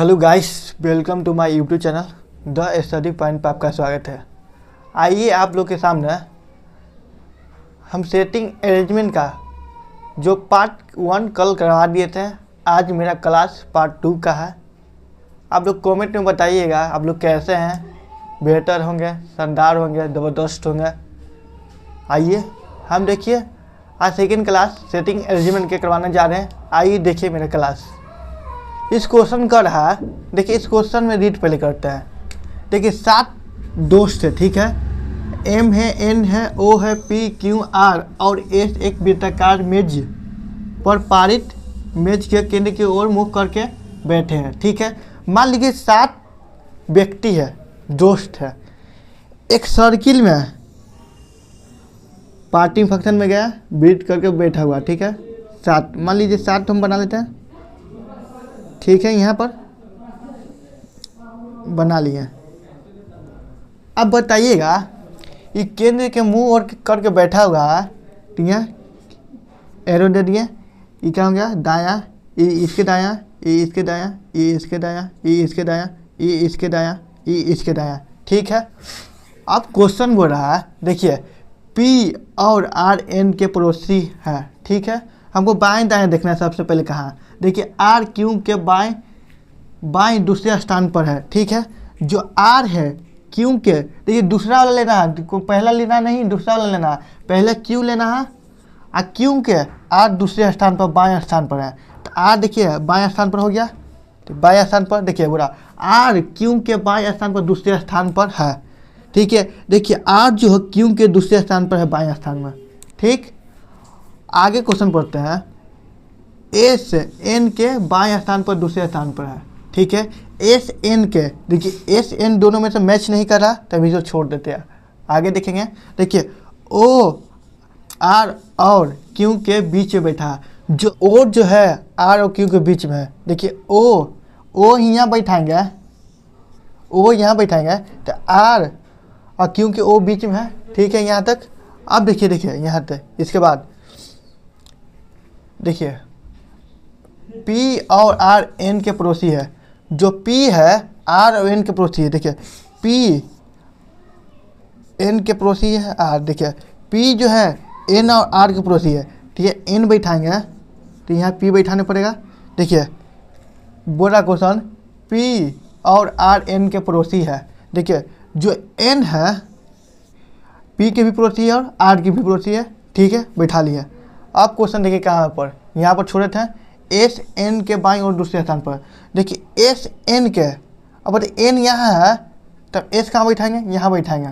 Hello guys, welcome to my YouTube channel the study point पर आपका स्वागत है। आइए आप लोग के सामने हम सेटिंग अरेंजमेंट का जो पार्ट 1 कल करवा दिए थे, आज मेरा क्लास पार्ट 2 का है। आप लोग कमेंट में बताइएगा आप लोग कैसे हैं, बेहतर होंगे, शानदार होंगे, ज़बरदस्त होंगे। आइए हम देखिए आज सेकेंड क्लास सेटिंग अरेंजमेंट के करवाने जा रहे हैं। आइए देखिए मेरा क्लास। इस क्वेश्चन का रहा, देखिए इस क्वेश्चन में रीड पहले करते हैं। देखिए 7 दोस्त है, ठीक है। M है, N है, O है, P, Q, R और S एक वृत्ताकार मेज पर पारित मेज के केंद्र की ओर मुख करके बैठे हैं, ठीक है। मान लीजिए 7 व्यक्ति है, दोस्त है, एक सर्किल में पार्टी फंक्शन में गया, वृत्त करके बैठा हुआ, ठीक है। 7 मान लीजिए 7 हम बना लेते हैं, ठीक है। यहाँ पर बना लिए। अब बताइएगा ये केंद्र के मुंह और करके बैठा हुआ है, ठीक है। एरो दे दिए, ये क्या हो गया, दायां, ये इसके दायां, ये इसके दायां, ये इसके दायां, ये इसके दायां, ये इसके दायां, ये इसके दायां, ठीक है। अब क्वेश्चन बोल रहा है, देखिए P और R N के पड़ोसी है, ठीक है। हमको बाएं दाएं देखना है सबसे पहले। कहाँ, देखिए R Q के बाएं दूसरे स्थान पर है, ठीक है। जो R है Q के, देखिए दूसरा वाला लेना है, पहला लेना नहीं, दूसरा वाला लेना है। पहले Q लेना है और Q के R दूसरे स्थान पर बाएं स्थान पर है, तो R देखिए बाएं स्थान पर हो गया, तो बाएं स्थान पर देखिए पूरा R Q के बाएं स्थान पर दूसरे स्थान पर है, ठीक है। देखिए R जो है Q के दूसरे स्थान पर है बाएं स्थान में, ठीक। आगे क्वेश्चन पढ़ते हैं। S N के बाएं स्थान पर दूसरे स्थान पर है, ठीक है। S N के, देखिए S N दोनों में से मैच नहीं कर रहा, तभी जो छोड़ देते हैं। आगे देखेंगे, देखिए O R और Q के बीच में बैठा है। जो O जो है R और Q के बीच में है, देखिए O यहाँ बैठाएंगे, O यहाँ बैठाएंगे, तो R और Q के O बीच में है, ठीक है, यहाँ तक। अब देखिए यहाँ तक। इसके बाद देखिए P और R N के पड़ोसी है। जो P है R और N के पड़ोसी है, देखिए P N के पड़ोसी है R, देखिए P जो है N और R के पड़ोसी है, ठीक है। N बैठाएंगे तो यहाँ P बैठाने पड़ेगा। देखिए बोला क्वेश्चन P और R N के पड़ोसी है, देखिए जो N है P के भी पड़ोसी है और R के भी पड़ोसी है, ठीक है, बैठा लिया। अब क्वेश्चन देखिए कहाँ पर, यहाँ पर छोड़े थे S N के बाईं और दूसरे स्थान पर। देखिए S N के, अब बताइए N यहाँ है तब S कहाँ बैठाएंगे, यहाँ बैठाएंगे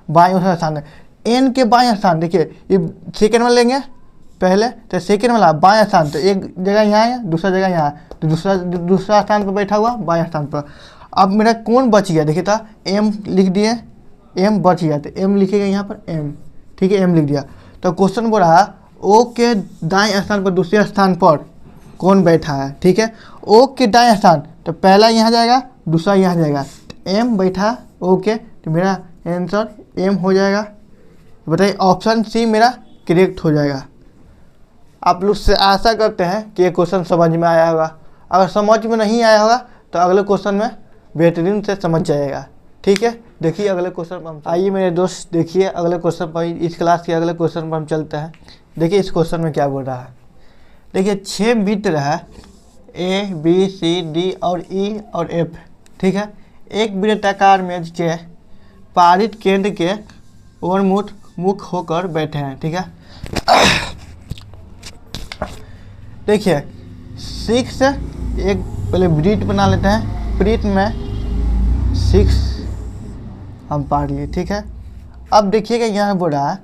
बाईं और स्थान में। N के बाईं स्थान, देखिए ये सेकेंड में लेंगे पहले, तो सेकेंड वाला बाईं स्थान, तो एक जगह यहाँ है, दूसरा जगह यहाँ है, तो दूसरा स्थान पर बैठा हुआ बाईं स्थान पर। अब मेरा कौन बच गया, देखिए था M लिख दिए, M बच गया, तो M लिखेगा यहाँ पर M, ठीक है, M लिख दिया। तो क्वेश्चन बोल रहा है O के दाएं स्थान पर दूसरे स्थान पर कौन बैठा है, ठीक है। O के दाएं स्थान, तो पहला यहाँ जाएगा, दूसरा यहाँ जाएगा, तो M बैठा O के, तो मेरा आंसर M हो जाएगा। बताइए ऑप्शन सी मेरा करेक्ट हो जाएगा। आप लोग से आशा करते हैं कि ये क्वेश्चन समझ में आया होगा। अगर समझ में नहीं आया होगा तो अगले क्वेश्चन में बेहतरीन से समझ जाएगा, ठीक है। देखिए अगले क्वेश्चन पर हम आइए मेरे दोस्त, देखिए अगले क्वेश्चन पर, इस क्लास के अगले क्वेश्चन पर हम चलते हैं। देखिए इस क्वेश्चन में क्या बोल रहा है, देखिए 6 मित्र है A B C D और E और F, ठीक है। एक वृत्ताकार मेज के पारित केंद्र के ओर मुख होकर बैठे हैं, ठीक है। देखिए 6 एक पहले वृत्त बना लेते हैं, वृत्त में 6 हम पढ़ लिए, ठीक है। अब देखिएगा यहाँ बोल रहा है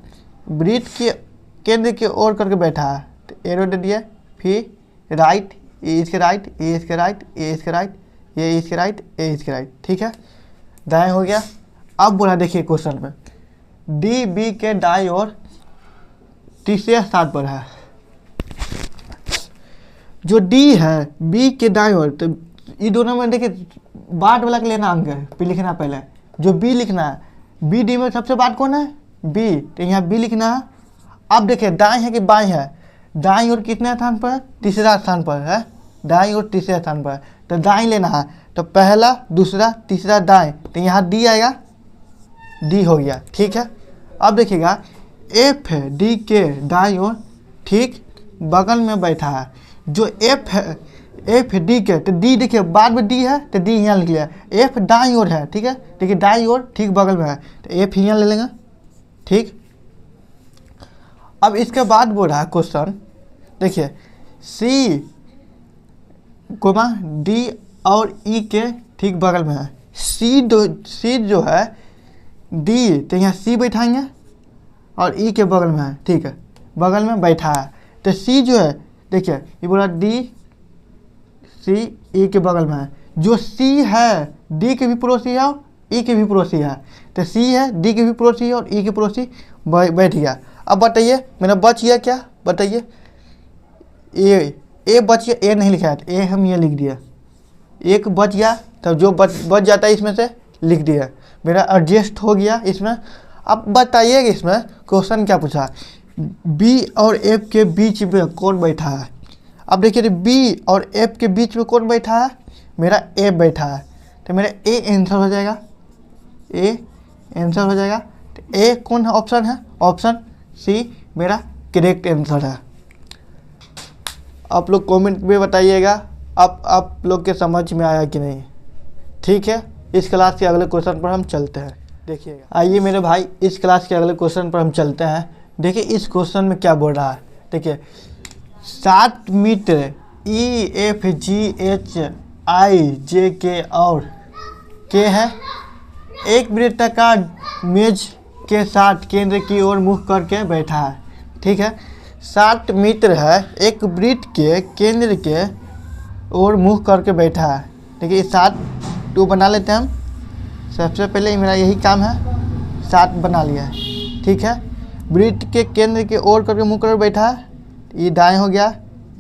वृत्त के केंद्र की ओर करके बैठा है, तो एरो दे दिए, फिर राइट, ये इसके राइट, ये इसके राइट, ये इसके राइट, ये इसके राइट, ये इसके राइट, ठीक है, दाएं हो गया। अब बोला देखिए क्वेश्चन में डी बी के दाएं ओर तीसरे स्थान पर है। जो डी है बी के दाएं ओर, तो ये दोनों में देखिए बाट वाला के लेना अंक है, फिर लिखना पहले जो बी लिखना है, बी डी में सबसे बाट कौन है, बी, तो यहाँ बी लिखना है। अब देखिए दाएं है कि बाएं है, दाईं ओर कितने स्थान पर है, तीसरा स्थान पर है, दाईं ओर तीसरे स्थान पर है, तो दाईं लेना है, तो पहला दूसरा तीसरा दाएं, तो यहाँ डी आएगा, डी हो गया। ठीक है, अब देखिएगा एफ डी के दाईं ओर ठीक बगल में बैठा है। जो एफ है, एफ डी के, तो डी देखिए बाद में डी है, तो डी यहाँ लिख लिया। एफ दाईं ओर है, ठीक है, देखिए दाईं ओर ठीक बगल में है, तो एफ यहाँ ले लेंगे। ठीक, अब इसके बाद बोल रहा है क्वेश्चन, देखिए सी कोमा डी और ई के ठीक बगल में है। सी जो है डी, तो यहाँ सी बैठाएंगे और ई के बगल में है, ठीक है, बगल में बैठा है। तो सी जो है देखिए ये बोला डी सी ई के बगल में है। जो सी है डी के भी पड़ोसी है और ई के भी पड़ोसी है, तो सी है डी के भी पड़ोसी है और ई के पड़ोसी बैठ गया। अब बताइए मेरा बच गया क्या, बताइए। ए बच गया, ए नहीं लिखा है, ए हम ये लिख दिया, एक बच गया, तब जो बच जाता है इसमें से लिख दिया, मेरा एडजस्ट हो गया इसमें। अब बताइएगा इसमें क्वेश्चन क्या पूछा, बी और एफ के बीच में कौन बैठा है। अब देखिए बी और एफ के बीच में कौन बैठा है, मेरा ए बैठा है, तो मेरा ए आंसर हो जाएगा, ए आंसर हो जाएगा। तो ए कौन है, ऑप्शन है, ऑप्शन सी मेरा करेक्ट आंसर है। आप लोग कमेंट में बताइएगा आप लोग के समझ में आया कि नहीं। ठीक है, इस क्लास के अगले क्वेश्चन पर हम चलते हैं, देखिएगा। आइए मेरे भाई इस क्लास के अगले क्वेश्चन पर हम चलते हैं। देखिए इस क्वेश्चन में क्या बोल रहा है, देखिए 7 metre E F G H I J K और के है। एक वृत्ताकार मेज के साथ केंद्र की ओर मुख करके बैठा है। ठीक है, 7 मीटर है, एक वृत्त के केंद्र के ओर मुख करके बैठा है। देखिए 7 तो बना लेते हैं हम, सबसे पहले मेरा यही काम है, 7 बना लिया है। ठीक है, वृत्त के केंद्र के ओर करके मुख करके बैठा है, ये दाएं हो गया,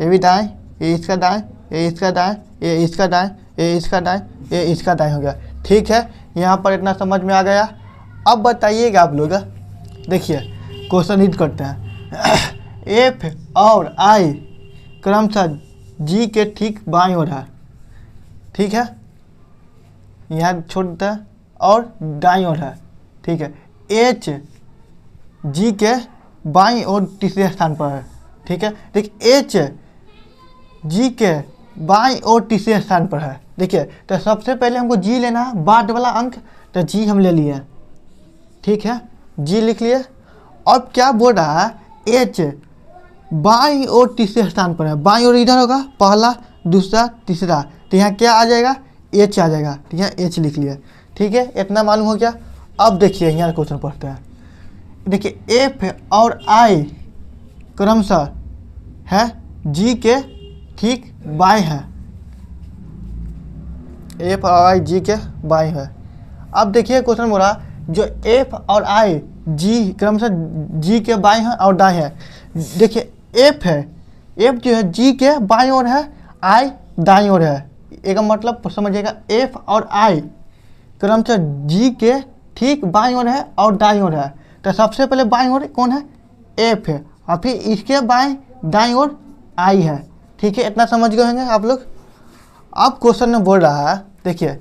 ये भी दाएं, ये इसका दाएं, ये इसका दाएं, ये इसका दाएं, ये इसका दाएं, ये इसका दाएं हो गया। ठीक है, यहाँ पर इतना समझ में आ गया। अब बताइएगा आप लोग, देखिए क्वेश्चन रीड करते हैं। एफ और आई क्रमशः जी के ठीक बाईं ओर है। ठीक है, यहाँ छोड़ देते हैं, और दाईं ओर है। ठीक है, एच जी के बाईं ओर तीसरे स्थान पर है। ठीक है, देखिए एच जी के बाईं ओर तीसरे स्थान पर है। देखिए तो सबसे पहले हमको जी लेना है, बाद वाला अंक, तो जी हम ले लिए। ठीक है, जी लिख लिए। अब क्या बोल रहा है, एच बाईं ओर तीसरे स्थान पर है। बाईं ओर इधर होगा, पहला दूसरा तीसरा, तो यहाँ क्या आ जाएगा, एच आ जाएगा, तो यहाँ एच लिख लिया। ठीक है, इतना मालूम हो गया। अब देखिए यहाँ क्वेश्चन पढ़ते हैं। देखिए एफ और आई क्रमशः है जी के ठीक बाएं है, एफ और आई जी के बाएं है। अब देखिए क्वेश्चन बोला जो एफ और आई जी क्रमशः जी के बाएं है और दाएं है। देखिए एफ है, एफ जो है जी के बाएं ओर है, आई दाईं ओर है। एक मतलब समझिएगा, एफ और आई क्रमशः जी के ठीक बाईं ओर है और दाईं ओर है। तो सबसे पहले बाईं ओर कौन है, एफ है, और फिर इसके बाएं दाईं ओर आई है। ठीक है, इतना समझ गए होंगे आप लोग। अब क्वेश्चन में बोल रहा है, देखिए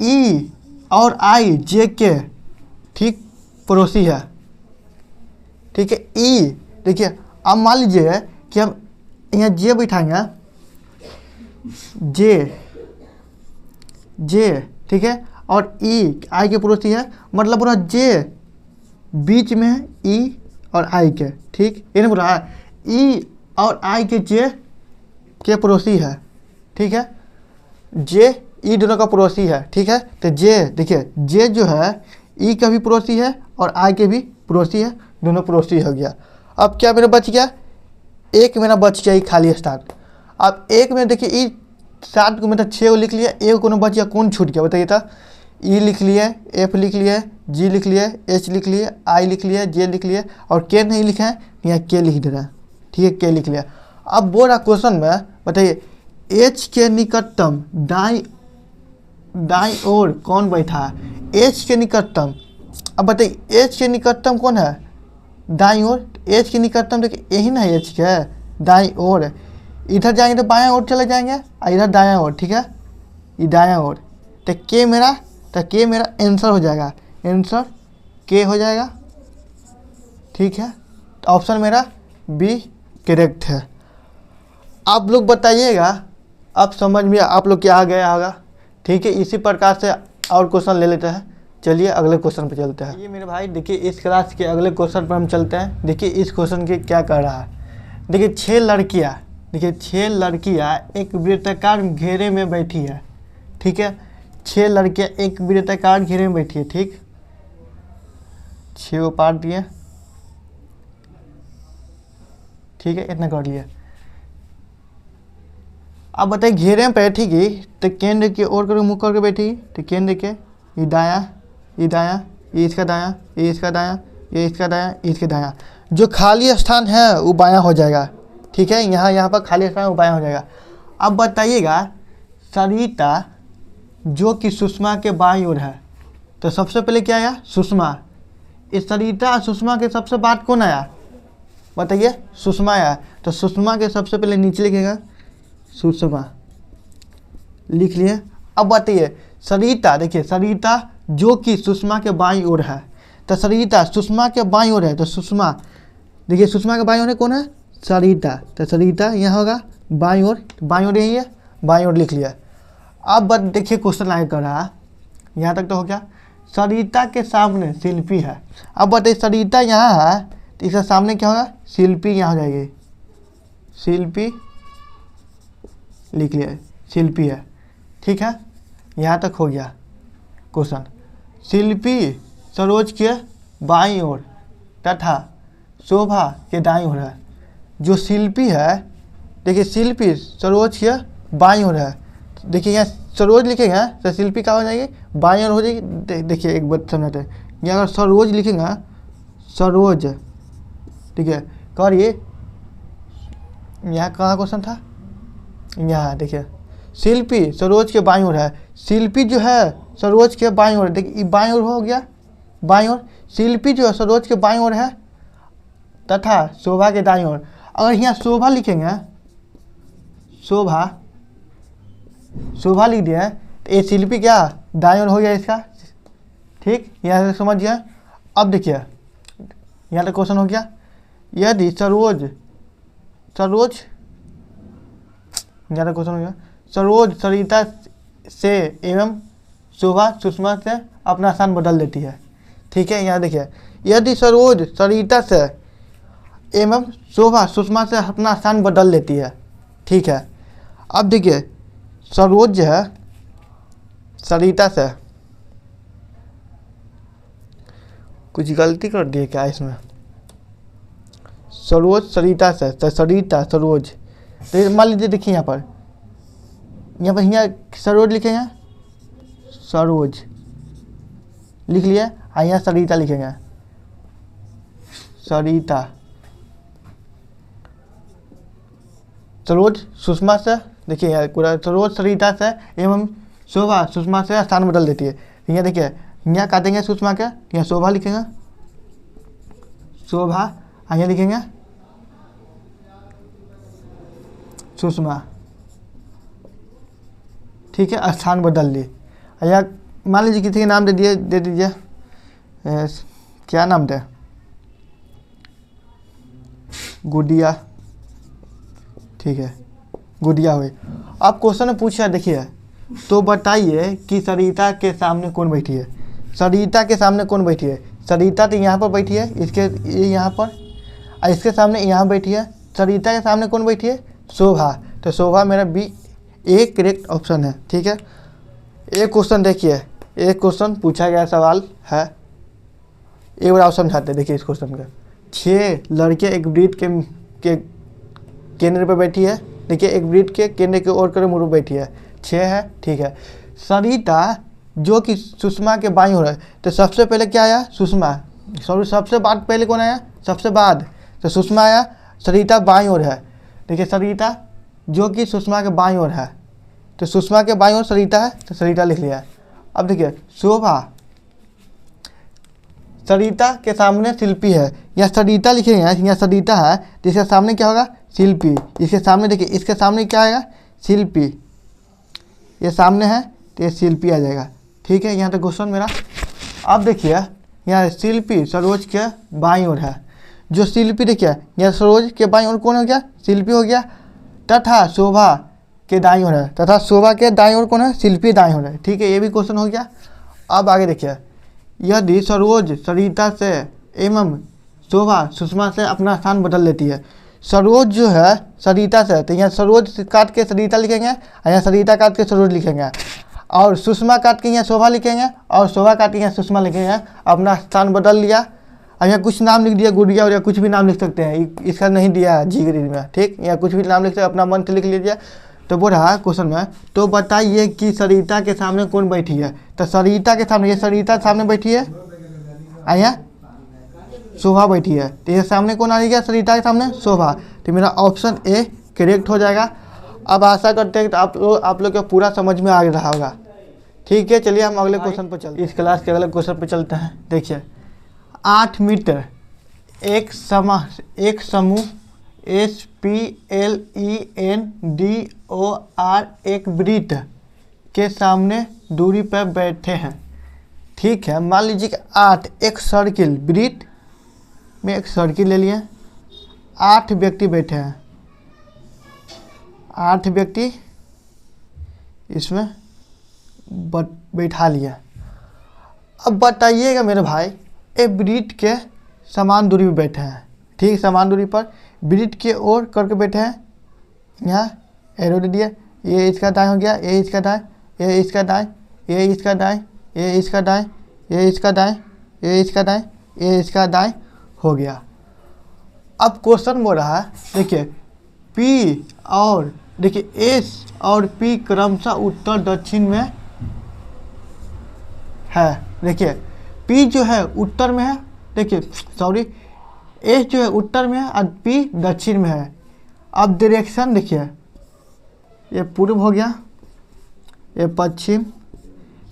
ई और आई जे के ठीक पड़ोसी है। ठीक है, ई देखिए, अब मान लीजिए कि हम यहाँ जे बैठाएंगे, जे ठीक है, और ई आई के पड़ोसी है, मतलब पूरा जे बीच में है ई और आई के। ठीक, ये नहीं बोल रहा है, ई और आई के जे के पड़ोसी है। ठीक है, जे ई दोनों का पड़ोसी है। ठीक है, तो जे देखिए जे जो है ई का भी पड़ोसी है और आई के भी पड़ोसी है, दोनों पड़ोसी हो गया। अब क्या मेरा बच गया, एक मेरा बच गया, खाली स्थान। अब एक में देखिए ई 7 को मतलब 6 को लिख लिया, एक को बच गया, कौन छूट गया बताइए तो। ई लिख लिए, एफ लिख लिए, जी लिख लिए, एच लिख लिए, आई लिख लिए, जे लिख लिए, और के नहीं लिखे हैं, यहाँ के लिख दे रहा है। ठीक है, के लिख लिया। अब बोल रहा क्वेश्चन में, बताइए एच के निकटतम दाईं ओर कौन बैठा है, एच के निकटतम। अब बताइए एच के निकटतम कौन है, दाईं ओर। एच के निकटतम देखिए यही ना है, एच के दाईं ओर। इधर जाएंगे तो बायां ओर चले जाएंगे और इधर दायां ओर, ठीक है, ये दायां ओर। तो के मेरा आंसर हो जाएगा, आंसर के हो जाएगा, ठीक है। तो ऑप्शन मेरा बी करेक्ट है। आप लोग बताइएगा, आप समझ में आप लोग क्या आ गया होगा, ठीक है। इसी प्रकार से और क्वेश्चन ले लेते हैं। चलिए अगले क्वेश्चन पे चलते हैं। ये मेरे भाई देखिए इस क्लास के अगले क्वेश्चन पर हम चलते हैं। देखिए इस क्वेश्चन के क्या कह रहा है। देखिए 6 लड़कियाँ एक वृत्ताकार घेरे में बैठी है, ठीक है। 6 लड़कियाँ एक वृत्ताकार घेरे में बैठी है, ठीक। 6 को पार दिए, ठीक है, इतना कर लिया। अब बताइए घेरे में बैठेगी तो केंद्र की ओर करके मुँह करके बैठेगी, तो केंद्र के ये दायां, ये इसका दायां, ये इसका दायां, ये इसका दायां, इसके दायां। जो खाली स्थान है वो बायां हो जाएगा, ठीक है। यहाँ पर खाली स्थान वो बायां हो जाएगा। अब बताइएगा सरिता जो कि सुषमा के बाईं ओर है, तो सबसे पहले क्या आया, सुषमा। इस सरिता और सुषमा के सबसे बाद कौन आया, बताइए, सुषमा आया। तो सुषमा के सबसे पहले नीचे लिखेगा सुषमा, लिख लिए। अब बताइए सरिता, देखिए सरिता जो कि सुषमा के बाईं ओर है, तो सरिता सुषमा के बाईं ओर है, तो सुषमा, देखिए सुषमा के बाईं ओर कौन है, सरिता। तो सरिता यहाँ होगा बाईं ओर, बाईं ओर यही है, बाईं ओर लिख लिया। अब देखिए क्वेश्चन आगे कर रहा, यहाँ तक तो हो गया। सरिता के सामने शिल्पी है। अब बताइए सरिता यहाँ है तो इसके सामने क्या होगा, शिल्पी यहाँ हो जाएगी, शिल्पी लिख लिया, शिल्पी है, ठीक है। यहाँ तक हो गया क्वेश्चन। शिल्पी सरोज के बाईं ओर तथा शोभा के दाईं ओर है। जो शिल्पी है, देखिए शिल्पी सरोज के बाईं ओर है, देखिए यहाँ सरोज लिखेंगे तो शिल्पी क्या हो जाएगी, बाईं ओर हो जाएगी। देखिए एक बात समझते हैं, यहाँ अगर सरोज लिखेंगे, सरोज, ठीक है, करिए। यहाँ कहाँ क्वेश्चन था, यहाँ देखिए शिल्पी सरोज के बाईं ओर है। शिल्पी जो है सरोज के बाईं ओर, देखिए बाईं ओर हो गया, बाईं ओर। शिल्पी जो है सरोज के बाईं ओर है तथा शोभा के दाईं ओर। अगर यहाँ शोभा लिखेंगे, शोभा लिख दिया तो ये शिल्पी क्या दाईं ओर हो गया इसका, ठीक, यहाँ से समझिए। अब देखिए यहाँ तक क्वेश्चन हो गया। यदि सरोज, यहाँ तक क्वेश्चन हो गया। सरोज सरिता से एवं शोभा सुषमा से अपना स्थान बदल देती है, ठीक है। यहाँ देखिए यदि सरोज सरिता से एवं शोभा सुषमा से अपना स्थान बदल लेती है, ठीक है। अब देखिए सरोज जो है सरिता से कुछ गलती कर दी है क्या इसमें, सरोज सरिता से, तो सरिता सरोज, तो मान लीजिए देखिए यहाँ पर सरोज लिखेंगे, सरोज लिख लिया, और यहाँ सरिता लिखेंगे, सरिता। सरोज सुषमा से, देखिए यहाँ पूरा सरोज सरिता से एवं शोभा सुषमा से स्थान बदल देती है। यहाँ देखिए यहाँ काटेंगे सुषमा के, यहाँ शोभा लिखेंगे, शोभा, यहाँ लिखेंगे सुषमा, ठीक है, स्थान बदल ली। या मान लीजिए किसी के नाम दे दीजिए, क्या नाम दे, गुड़िया, ठीक है, गुड़िया हुई। अब क्वेश्चन में पूछा, देखिए तो बताइए कि सरिता के सामने कौन बैठी है। सरिता के सामने कौन बैठी है, सरिता तो यहाँ पर बैठी है, इसके यहाँ पर, और इसके सामने यहाँ बैठी है। सरिता के सामने कौन बैठी है, शोभा। तो शोभा मेरा बी एक करेक्ट ऑप्शन है, ठीक है। एक क्वेश्चन देखिए, एक क्वेश्चन पूछा गया सवाल है, एक बार आप समझाते हैं। देखिए इस क्वेश्चन का, 6 लड़कियाँ एक वृत्त के केंद्र पर बैठी है। देखिए एक वृत्त के केंद्र की ओर कर मुड़ बैठी है, 6 है, ठीक है। सरिता जो कि सुषमा के बाईं ओर है, तो सबसे पहले क्या आया, सुषमा। सबसे बाद पहले कौन आया, सबसे बाद, तो सुषमा आया। सरिता बाईं ओर है, देखिए सरिता जो कि सुषमा के बाईं ओर है, तो सुषमा के बाईं ओर सरिता है, तो सरिता लिख लिया। अब देखिए शोभा, सरिता के सामने शिल्पी है, यहाँ सरिता लिखेंगे, यहाँ सरिता है, तो इसके सामने क्या होगा, शिल्पी। इसके सामने देखिए, इसके सामने क्या आएगा, शिल्पी। ये सामने है तो ये शिल्पी आ जाएगा। ठीक है, यहाँ तक क्वेश्चन मेरा। अब देखिए यहाँ शिल्पी सरोज के बाईं ओर है। जो शिल्पी देखिए यहाँ सरोज के बाईं ओर कौन हो गया, शिल्पी हो गया, तथा शोभा के दाईं ओर है, तथा शोभा के दाईं ओर कौन है, शिल्पी दाईं ओर है। ठीक है, ये भी क्वेश्चन हो गया। अब आगे देखिए, यदि सरोज सरिता से एवं शोभा सुषमा से अपना स्थान बदल लेती है। सरोज जो है सरिता से, तो यहाँ सरोज काट के सरिता लिखेंगे, और यहाँ सरिता काट के सरोज लिखेंगे, और सुषमा काट के यहाँ शोभा लिखेंगे, और शोभा काट के यहाँ सुषमा लिखेंगे। अपना स्थान बदल लिया, और यहाँ कुछ नाम लिख दिया, गुड़िया और या कुछ भी नाम लिख सकते हैं, इसका नहीं दिया जी ग्रीन में। ठीक, यहाँ कुछ भी नाम लिख सकते, अपना मन से लिख लीजिए। तो बोल रहा है क्वेश्चन में, तो बताइए कि सरिता के सामने कौन बैठी है। तो सरिता के सामने, ये सरिता सामने बैठी है, यहाँ शोभा बैठी है, तो ये सामने कौन आ गया, सरिता के सामने शोभा। तो मेरा ऑप्शन ए करेक्ट हो जाएगा। अब आशा करते हैं कि आप लोग को पूरा समझ में आ रहा होगा। ठीक है, चलिए हम अगले क्वेश्चन पर चलते हैं। इस क्लास के अगले क्वेश्चन पर चलते हैं। देखिए, 8 मीटर एक समूह SPLENDOR एक वृत्त के सामने दूरी पर बैठे हैं। ठीक है, मान लीजिए कि 8 एक सर्किल, वृत्त में एक सर्किल ले लिए, 8 व्यक्ति बैठे हैं, 8 व्यक्ति इसमें बैठा लिया। अब बताइएगा मेरे भाई, ये वृत्त के समान दूरी पर बैठे हैं। ठीक, समान दूरी पर वृत्त के ओर करके बैठे हैं। यहाँ एरो दे दिया, ये इसका दाएं हो गया, ये इसका दाएं, ये इसका दाएं, ये इसका दाएं, ये इसका दाएं, ये इसका दाएं, ये इसका दाएं, ये इसका दाएं हो गया। अब क्वेश्चन बोल रहा है, देखिए P और देखिए S और P क्रमशः उत्तर दक्षिण में है। देखिए P जो है उत्तर में है, देखिए सॉरी S जो है उत्तर में है और P दक्षिण में है। अब डायरेक्शन देखिए, ये पूर्व हो गया, ये पश्चिम,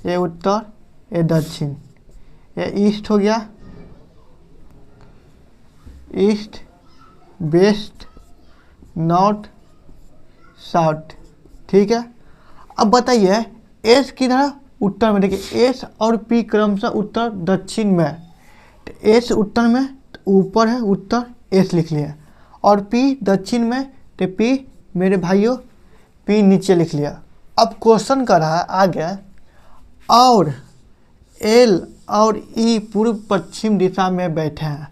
ये उत्तर, ये दक्षिण, ये ईस्ट हो गया, ईस्ट, वेस्ट, नॉर्थ, साउथ। ठीक है, अब बताइए एस किधर, उत्तर में। देखिए एस और पी क्रमशः उत्तर दक्षिण में, तो एस उत्तर में तो ऊपर है उत्तर, एस लिख लिया, और पी दक्षिण में तो पी मेरे भाइयों पी नीचे लिख लिया। अब क्वेश्चन कर रहा है आगे, और एल और ई पूर्व पश्चिम दिशा में बैठे हैं।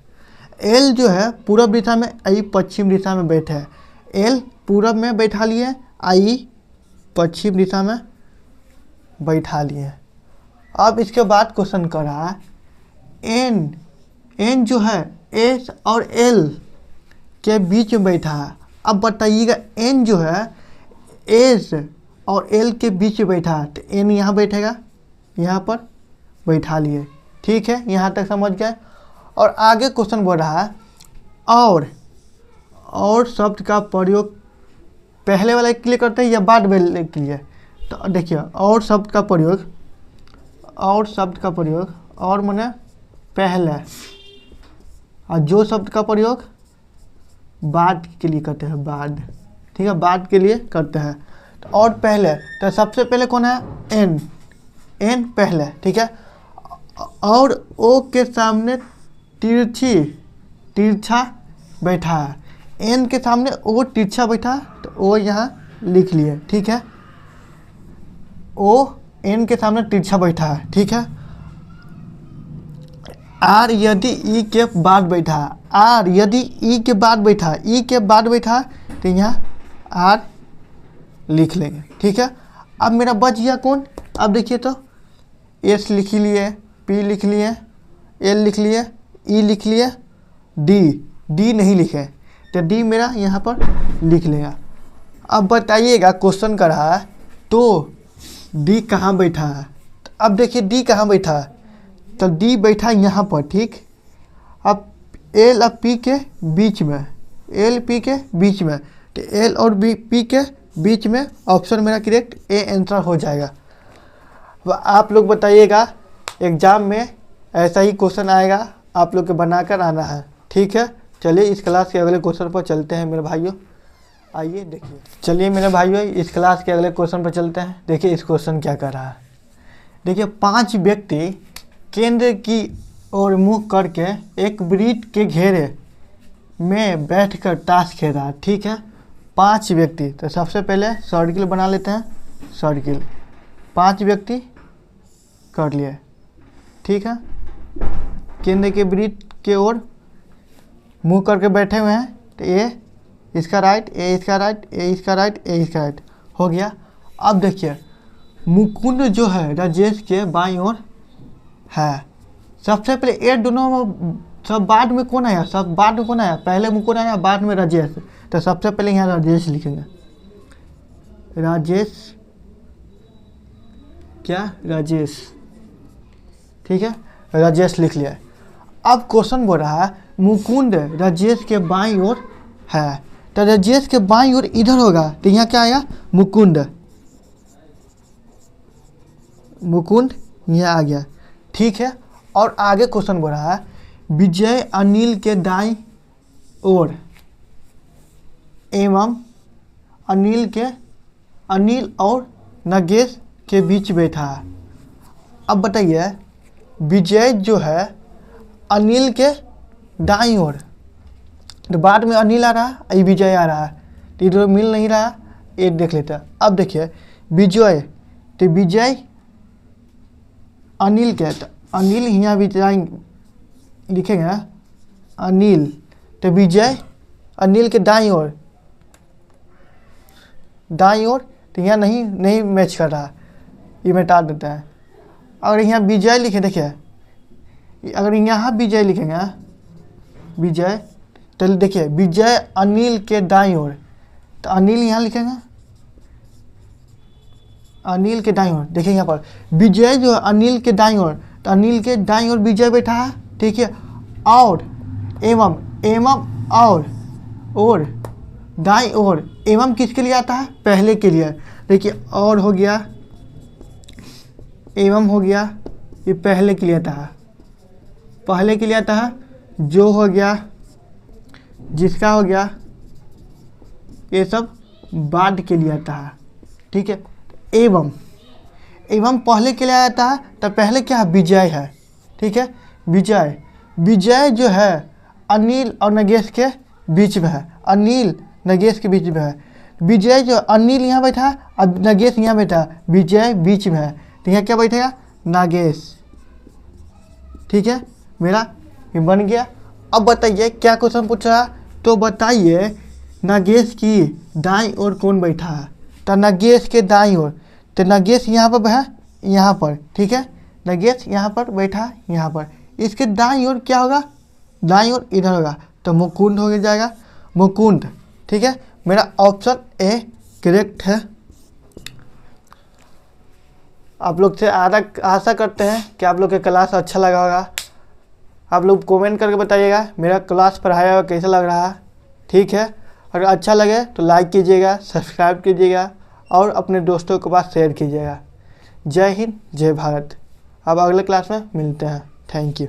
एल जो है पूर्व दिशा में, आई पश्चिम दिशा में बैठे हैं। एल पूरब में बैठा लिए, आई पश्चिम दिशा में बैठा लिए। अब इसके बाद क्वेश्चन कर रहा है, एन जो है एस और एल के बीच में बैठा है। अब बताइएगा एन जो है एस और एल के बीच में बैठा है, तो एन यहाँ बैठेगा, यहाँ पर बैठा लिए। ठीक है, यहाँ तक समझ गए। और आगे क्वेश्चन बोल रहा है, और शब्द का प्रयोग पहले वाले के लिए करते हैं या बाद वाले के लिए। तो देखिए और शब्द का प्रयोग, और माने पहले, और जो शब्द का प्रयोग बाद के लिए करते हैं, बाद। ठीक है, बाद के लिए करते हैं। तो और पहले, तो सबसे पहले कौन है, एन पहले। ठीक है, और ओ के सामने तिरछा बैठा है। एन के सामने ओ तिरछा बैठा है, तो ओ यहाँ लिख लिए। ठीक है, ओ एन के सामने तिरछा बैठा है। ठीक है, आर यदि ई के बाद बैठा है, आर यदि ई के बाद बैठा है, ई के बाद बैठा है, तो यहाँ आर लिख लेंगे। ठीक है, अब मेरा बच गया कौन, अब देखिए तो एस लिख लिए, पी लिख लिए, एल लिख लिए, ई लिख लिए, डी नहीं लिखे, तो डी मेरा यहाँ पर लिख लेगा। अब बताइएगा क्वेश्चन कर रहा है, तो डी कहाँ बैठा है। अब देखिए डी कहाँ बैठा है, तो डी बैठा यहाँ पर। ठीक, अब एल और पी के बीच में, एल पी के बीच में, तो एल और पी के बीच में ऑप्शन मेरा करेक्ट ए आंसर हो जाएगा। आप लोग बताइएगा, एग्ज़ाम में ऐसा ही क्वेश्चन आएगा, आप लोग के बनाकर आना है। ठीक है, चलिए इस क्लास के अगले क्वेश्चन पर चलते हैं मेरे भाइयों। आइए देखिए। चलिए मेरे भाइयों, इस क्लास के अगले क्वेश्चन पर चलते हैं। देखिए इस क्वेश्चन क्या कर रहा है। देखिए 5 व्यक्ति केंद्र की ओर मुँह करके एक वृत्त के घेरे में बैठकर ताश खेल रहा है। ठीक है, 5 व्यक्ति। तो सबसे पहले सर्किल बना लेते हैं। सर्किल 5 व्यक्ति कर लिए। ठीक है, केंद्र के वृत्त के ओर मुँह करके बैठे हुए हैं। तो ए इसका राइट, ए इसका राइट, ए इसका राइट, ए इसका राइट हो गया। अब देखिए मुकुंद जो है राजेश के बाईं ओर है। सबसे पहले ये दोनों सब बाद में कौन आया? सब बाद में कौन आया? पहले मुकुंद आया, बाद में राजेश। तो सबसे पहले यहाँ राजेश लिखेंगे। राजेश क्या? राजेश। ठीक है, राजेश लिख लिया। अब क्वेश्चन बोल रहा है मुकुंद राजेश के बाईं ओर है। तो राजेश के बाईं ओर इधर होगा, तो यहाँ क्या आया? मुकुंद। मुकुंद यहाँ आ गया। ठीक है, और आगे क्वेश्चन बोल रहा है विजय अनिल के दाईं ओर एवं अनिल और नगेश के बीच बैठा है। अब बताइए विजय जो है अनिल के दाईं ओर, तो बाद में अनिल आ रहा है, ये विजय आ रहा है, तो इधर मिल नहीं रहा। ये देख लेते हैं। अब देखिए विजय, तो विजय अनिल के, तो अनिल यहाँ भी लिखेंगे अनिल, तो विजय अनिल के दाईं ओर, तो यहाँ नहीं मैच कर रहा, ये मिटा देते हैं। अगर यहाँ विजय लिखे, देखिए अगर यहाँ विजय लिखेंगे विजय, तो देखिए विजय अनिल के दाईं ओर, तो अनिल यहाँ लिखेंगे अनिल के दाईं ओर। देखिए यहाँ पर विजय जो है अनिल के दाईं ओर, तो अनिल के दाईं ओर विजय बैठा है। ठीक है, और एवं और दाईं ओर, एवं किसके लिए आता है? पहले के लिए। देखिए और हो गया, एवं हो गया, ये पहले के लिए आता है, पहले के लिए आता है। जो हो गया, जिसका हो गया, ये सब बाद के लिए आता है। ठीक है, एवं पहले के लिए आता है, तो पहले क्या है? विजय है। ठीक है, विजय जो है अनिल और नगेश के बीच में है, अनिल नगेश के बीच में है। विजय जो अनिल यहाँ बैठा है, अब नगेश यहाँ बैठा है, विजय बीच में है, तो यहाँ क्या बैठेगा? नागेश। ठीक है, मेरा ये बन गया। अब बताइए क्या क्वेश्चन पूछ रहा है, तो बताइए नागेश की दाईं ओर कौन बैठा है? तो नागेश के दाईं ओर, तो नागेश यहाँ पर है, यहाँ पर। ठीक है, नागेश यहाँ पर बैठा है, यहाँ पर। इसके दाईं ओर क्या होगा? दाईं ओर इधर होगा, तो मुकुंद हो जाएगा, मुकुंद। ठीक है, मेरा ऑप्शन ए करेक्ट है। आप लोग से आशा करते हैं कि आप लोग के क्लास अच्छा लगा होगा। आप लोग कमेंट करके बताइएगा मेरा क्लास पढ़ाया हुआ कैसा लग रहा है। ठीक है, अगर अच्छा लगे तो लाइक कीजिएगा, सब्सक्राइब कीजिएगा और अपने दोस्तों के पास शेयर कीजिएगा। जय हिंद, जय भारत। अब अगले क्लास में मिलते हैं। Thank you.